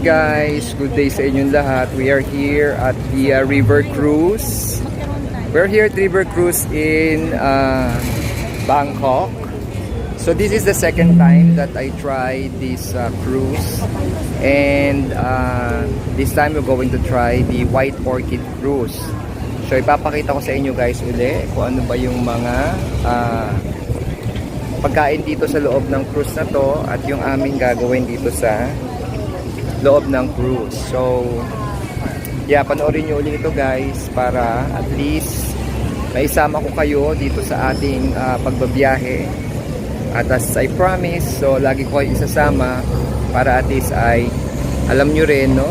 guys, good day sa inyong lahat. We are here at the River Cruise. We're here at River Cruise in Bangkok. So this is the second time that I tried this cruise, and this time we're going to try the White Orchid Cruise. So ipapakita ko sa inyo guys uli kung ano ba yung mga pagkain dito sa loob ng cruise na to at yung aming gagawin dito sa loob ng cruise. So yeah, panoorin nyo ulit ito guys para at least maisama ko kayo dito sa ating pagbabiyahe. At as I promise, so lagi ko kayo isasama para at least ay alam nyo rin, no,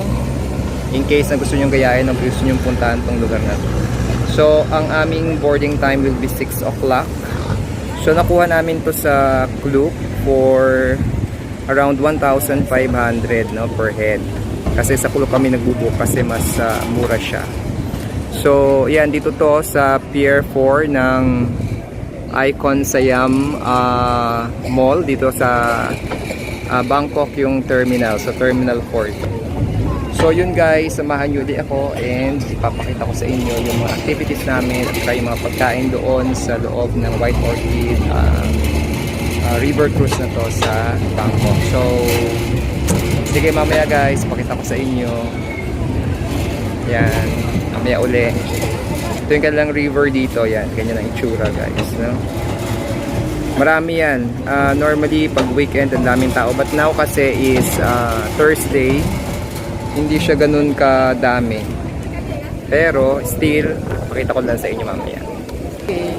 in case na gusto nyo gayahin o gusto nyo puntahan tong lugar na to. So ang aming boarding time will be 6 o'clock. So nakuha namin to sa Klook for around 1,500 no, per head. Kasi sa Klook kami nagbubook kasi mas mura siya. So yan, dito to sa Pier 4 ng Icon Siam Mall dito sa Bangkok yung terminal, sa Terminal 4. So yun guys, samahan nyo ulit ako and ipapakita ko sa inyo yung mga activities namin at yung mga pagkain doon sa loob ng White Orchid River Cruise na to sa Bangkok. So sige, mamaya guys, pakita ko sa inyo. Yan, mamaya uli. Ito yung kanilang river dito. Yan, ganyan ang itsura guys, no? Marami yan. Normally pag weekend ang daming tao, but now kasi is Thursday, hindi siya ganun kadami. Pero still, pakita ko lang sa inyo mamaya. Okay.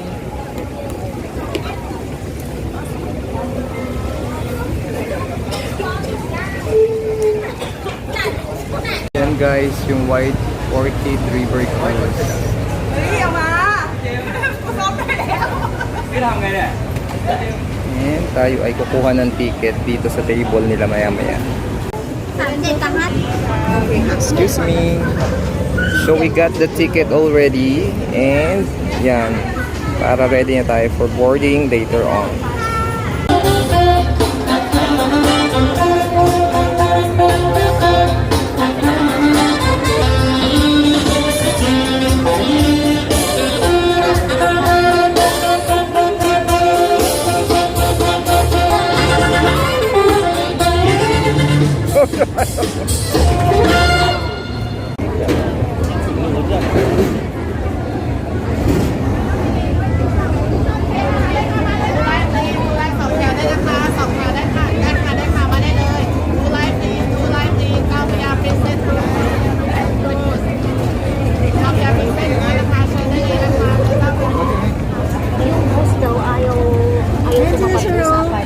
Yan guys, yung White Orchid River Cruise. And tayo ay kukuha ng ticket dito sa table nila maya-maya. Excuse me. So we got the ticket already and yan, para ready na tayo for boarding later on.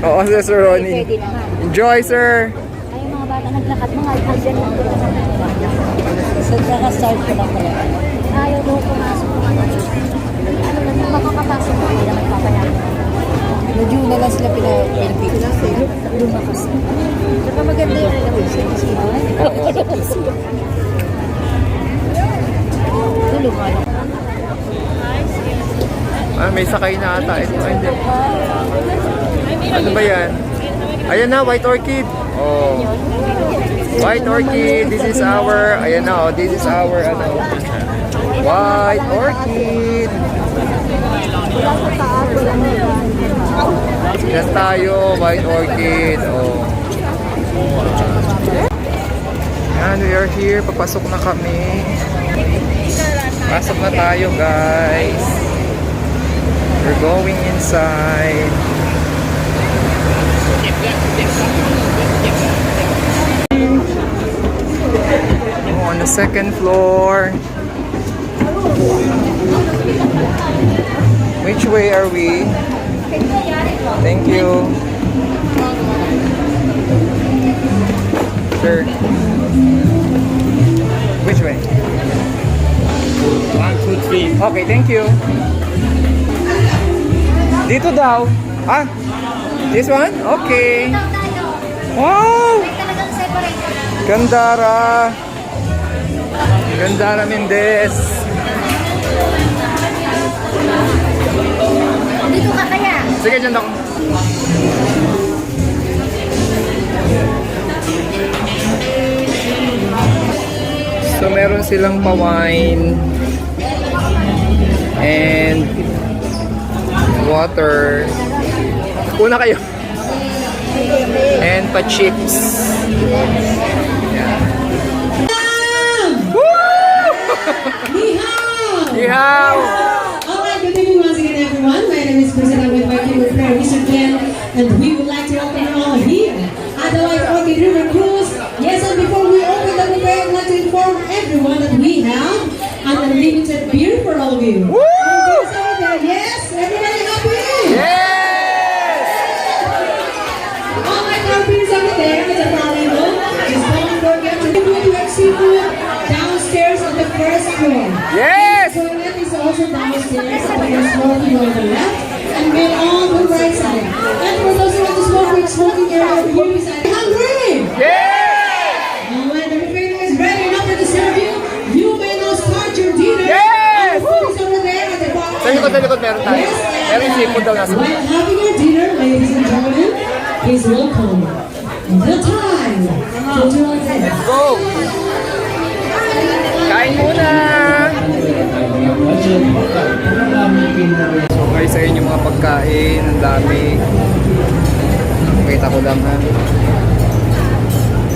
Oo, Sir Ronnie. Enjoy, sir! Ay, mga bata naglakad, mga alkalyan lang ko naman. So, kaka-start ko lang pala. Ayaw daw pumasok ko ano. Ano lang, makakapasok ko, hindi naman papayagan. Medyo na lang sila pinapilipin. Lumakas. Saka maganda yung lalawin sa isip. Tulungan. May sakay na ata. Ito, hindi. Ano ba yan? Ayan na, White Orchid. Oh. White Orchid. This is our, ayan na, oh, this is our, ano, White Orchid. Yan tayo, White Orchid. Oh. Yan, we are here. Papasok na kami. Pasok na tayo, guys. We're going inside. On the second floor. Which way are we? Thank you. Sir. Which way? 1, 2, 3. Okay, thank you. Dito daw. Ah, this one? Okay. Wow! Gandara. Gandara Mendez. Dito ka kaya? Sige, dyan ako. So meron silang pa-wine and water. Una kayo. And pa-chips. Yan. Woo! Ihaw! Alright, good evening once again everyone. My name is Priscilla with my team with Mary again, and we would like to welcome you all here at the White Orchid River Cruise. Yes, and before we open the buffet, I'd like to inform everyone that we have an unlimited beer for all of you. Woo! Yes, everybody happy? Yes! Alright, our beers over there at the bar level. Just don't forget to do your seafood downstairs on the first floor. Yes! Toilet is also downstairs on the smoking on the left and then on the right side. And for those who want to smoke, with smoking area over here beside. Hungry! Yes! And when the buffet is ready enough to serve you, you may now start your dinner. Yes! And food is over there at the bar. Sa likod meron tayo. Yes, Meron seafood daw nasa. while having your dinner, ladies and gentlemen, please welcome the time to join us. Go! Kain muna! So guys, sa inyo mga pagkain, ang dami. Pakita ko lang ha.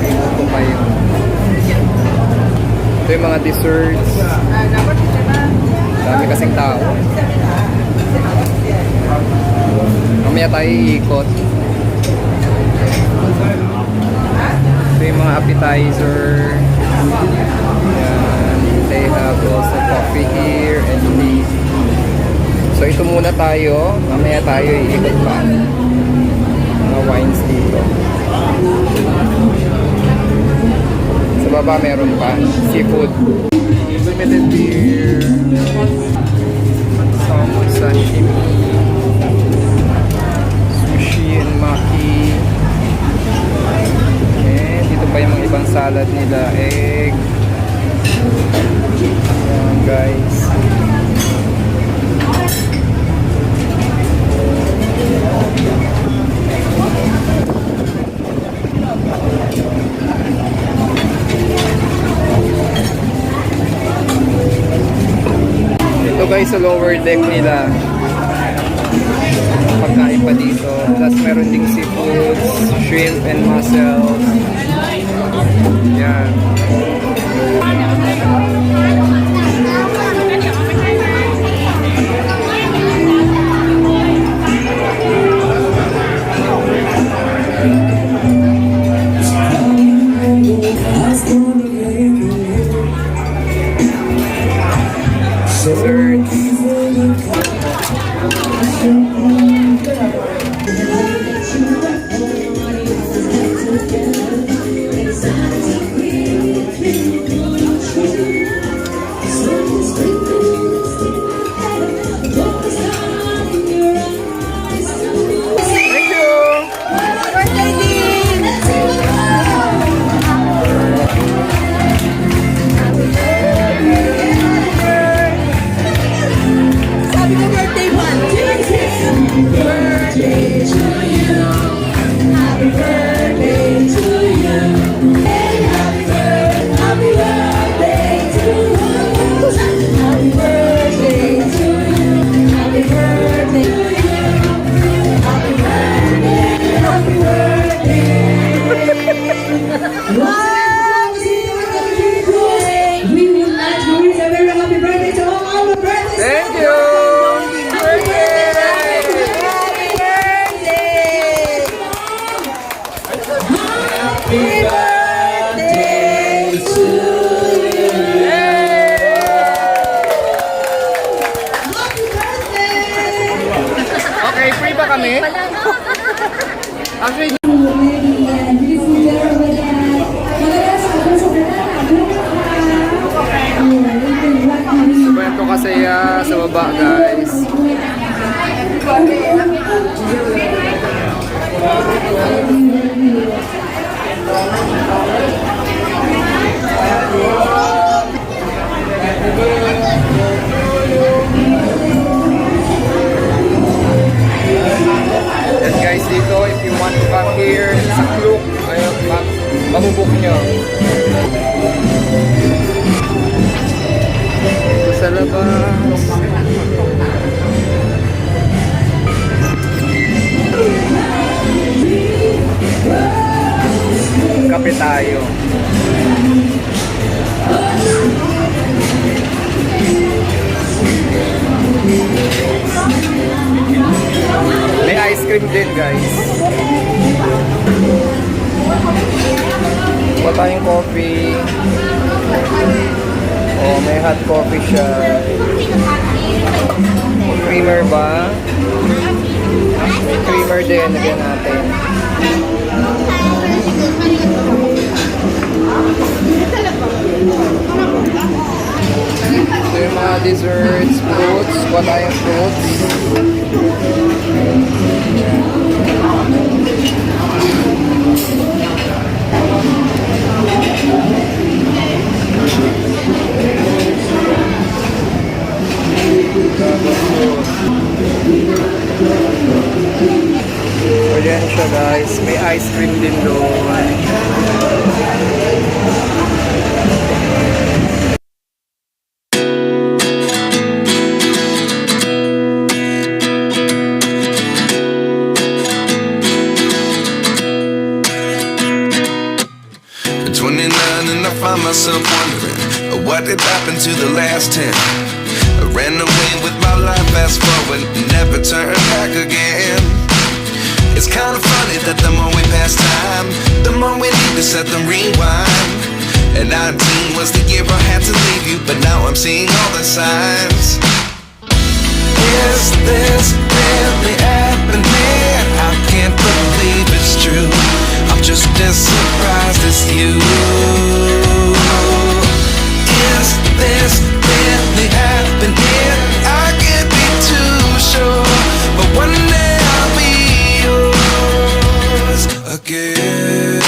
Ayun po kayo. Ito yung mga desserts. Dami kasing tao. Mamaya tayo iikot. Ito yung mga appetizer. Yan. They have also coffee here and tea. So ito muna tayo. Mamaya tayo iikot pa. Mga wines dito. Sa baba meron pa. Seafood. Limited beer. Salmon sashimi. Sushi and maki. And dito pa yung mga ibang salad nila. Egg. Ayan guys. Ito guys sa lower deck nila. Pagkain pa dito. Tapos meron ding seafoods, shrimp and mussels. Yan. Desserts. Thank you. Happy birthday, one. Birthday to you. Happy birthday to you. Happy birthday. Happy birthday. May ice cream din, guys. Kuha tayong coffee. Oh, may hot coffee siya. Creamer ba? May creamer din. Lagyan natin. Ito yung mga desserts, fruits. Kuha tayong fruits. So yan siya, guys. May ice cream din doon. At 29 and I find myself wondering what did happen to the last 10. I ran away with my life, fast forward, never turn back again. It's kind of funny that the more we pass time, the more we need to set the rewind. And 19 was the year I had to leave you, but now I'm seeing all the signs. Is this really happening? I can't believe it's true. I'm just as surprised as you. Is this really happening? I can't be too sure, but one day I'll be yours again.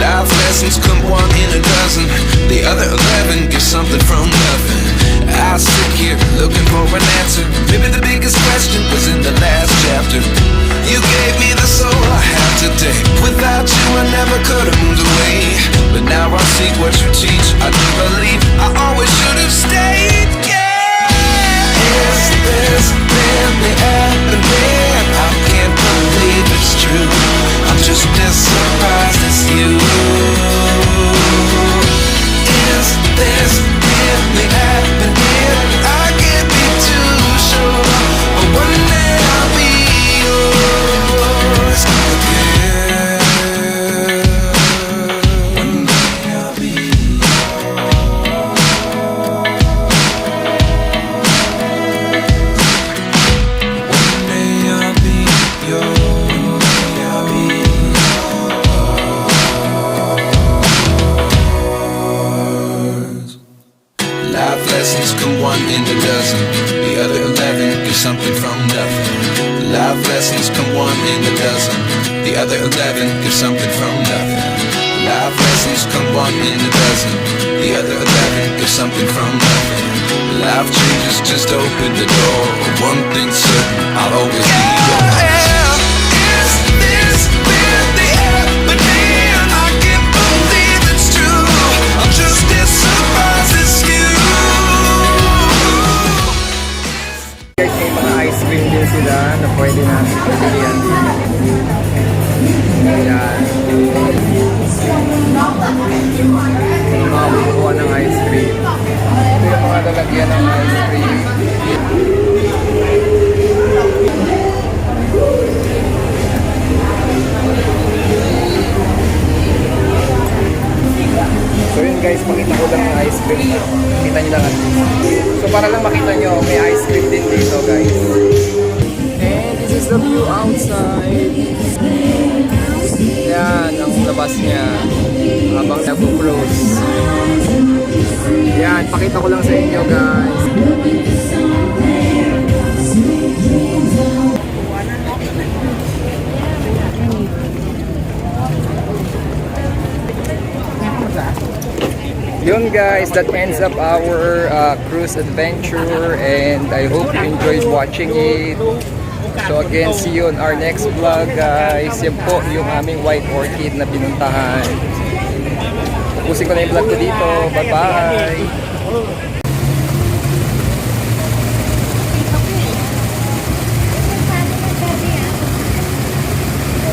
Life lessons come one in a dozen. The other 11 get something from nothing. I sit here looking for an answer. Maybe the biggest question was in the last chapter. You gave me the soul I have today. Without you I never could have moved away. But now I see what you teach. I do believe I always should have stayed. Yeah. Is this really happening? I can't believe it's true. I'm just as surprised as you. Is this really happening? I can't be too sure, but one day I'll be yours again. One day I'll be One day I'll be yours. I'll be yours. Life lessons come one in a dozen. The other 11 get something from nothing. Life lessons come one in a dozen. The other 11 get something from nothing. Life lessons come one in a dozen. The other 11 get something from nothing. Life changes just open the door. One thing's certain, I'll always be yours. Is this really happening? I can't believe it's true. I'm just as surprised as you. Guys, may mga ice cream din sila na pwede natin pagbilihan dito. Ayan. Mga bukuha ng ice cream. Ito yung mga lalagyan ng ice cream. So yun guys, pakita ko lang ang ice cream. Kita nyo lang at least. So para lang makita nyo, may ice cream din dito guys. And this is the view outside. Yan, ang labas niya. Habang nag-close. Yan, pakita ko lang sa inyo guys. Yun guys, that ends up our cruise adventure and I hope you enjoyed watching it. So again, see you on our next vlog guys. Yan po yung aming white orchid na pinuntahan. Tapusin ko na yung vlog ko dito. Bye bye!